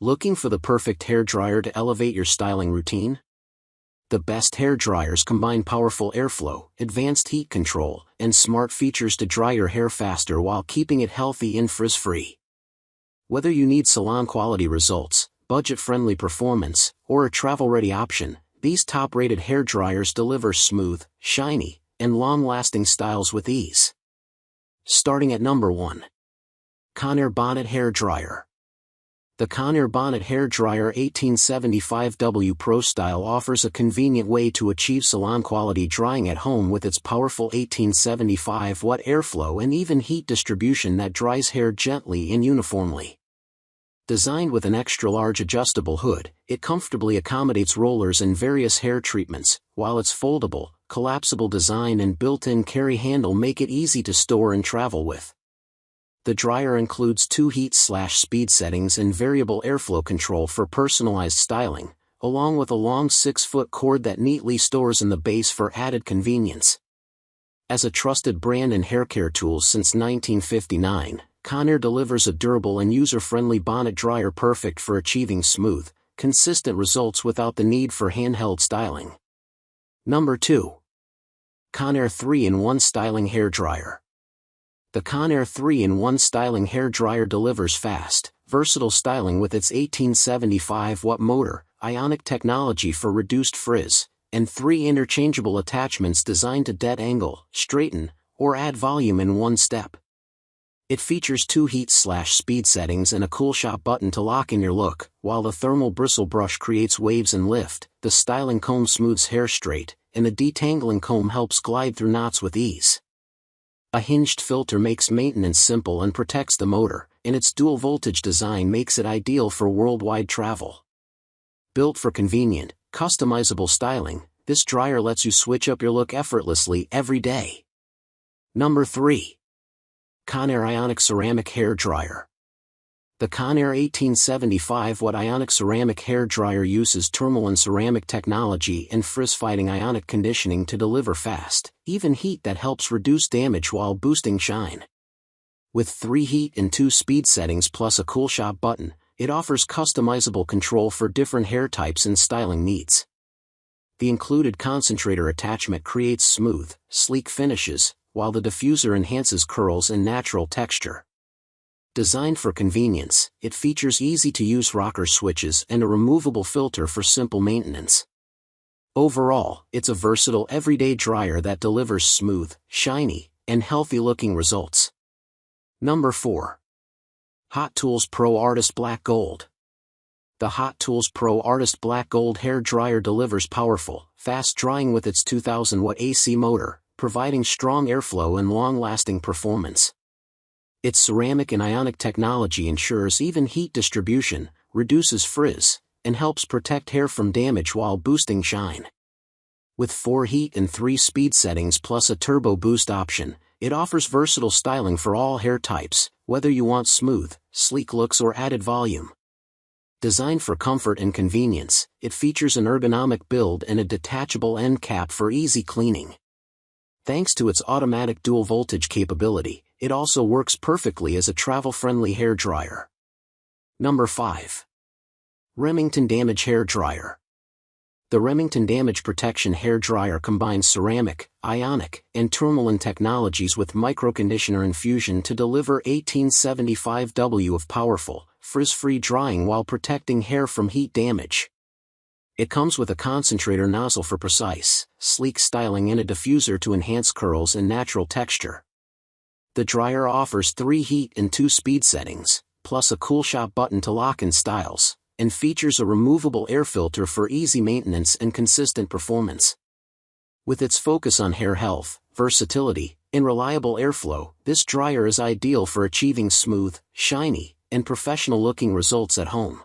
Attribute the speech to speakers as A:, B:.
A: Looking for the perfect hairdryer to elevate your styling routine? The best hairdryers combine powerful airflow, advanced heat control, and smart features to dry your hair faster while keeping it healthy and frizz-free. Whether you need salon-quality results, budget-friendly performance, or a travel-ready option, these top-rated hairdryers deliver smooth, shiny, and long-lasting styles with ease. Starting at number 1. Conair Bonnet Hair Dryer. The Conair Bonnet Hair Dryer 1875W Pro Style offers a convenient way to achieve salon-quality drying at home with its powerful 1875-watt airflow and even heat distribution that dries hair gently and uniformly. Designed with an extra-large adjustable hood, it comfortably accommodates rollers and various hair treatments, while its foldable, collapsible design and built-in carry handle make it easy to store and travel with. The dryer includes 2 heat/speed settings and variable airflow control for personalized styling, along with a long 6-foot cord that neatly stores in the base for added convenience. As a trusted brand in haircare tools since 1959, Conair delivers a durable and user-friendly bonnet dryer perfect for achieving smooth, consistent results without the need for handheld styling. Number 2. Conair 3-in-1 Styling Hair Dryer. The Conair 3-in-1 Styling Hair Dryer delivers fast, versatile styling with its 1875-watt motor, Ionic technology for reduced frizz, and 3 interchangeable attachments designed to detangle, straighten, or add volume in one step. It features 2 heat/speed settings and a cool shot button to lock in your look, while the thermal bristle brush creates waves and lift, the styling comb smooths hair straight, and the detangling comb helps glide through knots with ease. A hinged filter makes maintenance simple and protects the motor, and its dual-voltage design makes it ideal for worldwide travel. Built for convenient, customizable styling, this dryer lets you switch up your look effortlessly every day. Number 3. Conair Ionic Ceramic Hair Dryer. The Conair 1875-watt Ionic ceramic hair dryer uses tourmaline ceramic technology and frizz-fighting ionic conditioning to deliver fast, even heat that helps reduce damage while boosting shine. With 3 heat and 2 speed settings plus a cool shot button, it offers customizable control for different hair types and styling needs. The included concentrator attachment creates smooth, sleek finishes, while the diffuser enhances curls and natural texture. Designed for convenience, it features easy-to-use rocker switches and a removable filter for simple maintenance. Overall, it's a versatile everyday dryer that delivers smooth, shiny, and healthy-looking results. Number 4. Hot Tools Pro Artist Black Gold. The Hot Tools Pro Artist Black Gold Hair Dryer delivers powerful, fast drying with its 2000-watt AC motor, providing strong airflow and long-lasting performance. Its ceramic and ionic technology ensures even heat distribution, reduces frizz, and helps protect hair from damage while boosting shine. With 4 heat and 3 speed settings plus a turbo boost option, it offers versatile styling for all hair types, whether you want smooth, sleek looks or added volume. Designed for comfort and convenience, it features an ergonomic build and a detachable end cap for easy cleaning. Thanks to its automatic dual-voltage capability, it also works perfectly as a travel-friendly hair dryer. Number 5. Remington Damage Hair Dryer. The Remington Damage Protection Hair Dryer combines ceramic, ionic, and tourmaline technologies with microconditioner infusion to deliver 1875W of powerful, frizz-free drying while protecting hair from heat damage. It comes with a concentrator nozzle for precise, sleek styling and a diffuser to enhance curls and natural texture. The dryer offers 3 heat and 2 speed settings, plus a cool shot button to lock in styles, and features a removable air filter for easy maintenance and consistent performance. With its focus on hair health, versatility, and reliable airflow, this dryer is ideal for achieving smooth, shiny, and professional-looking results at home.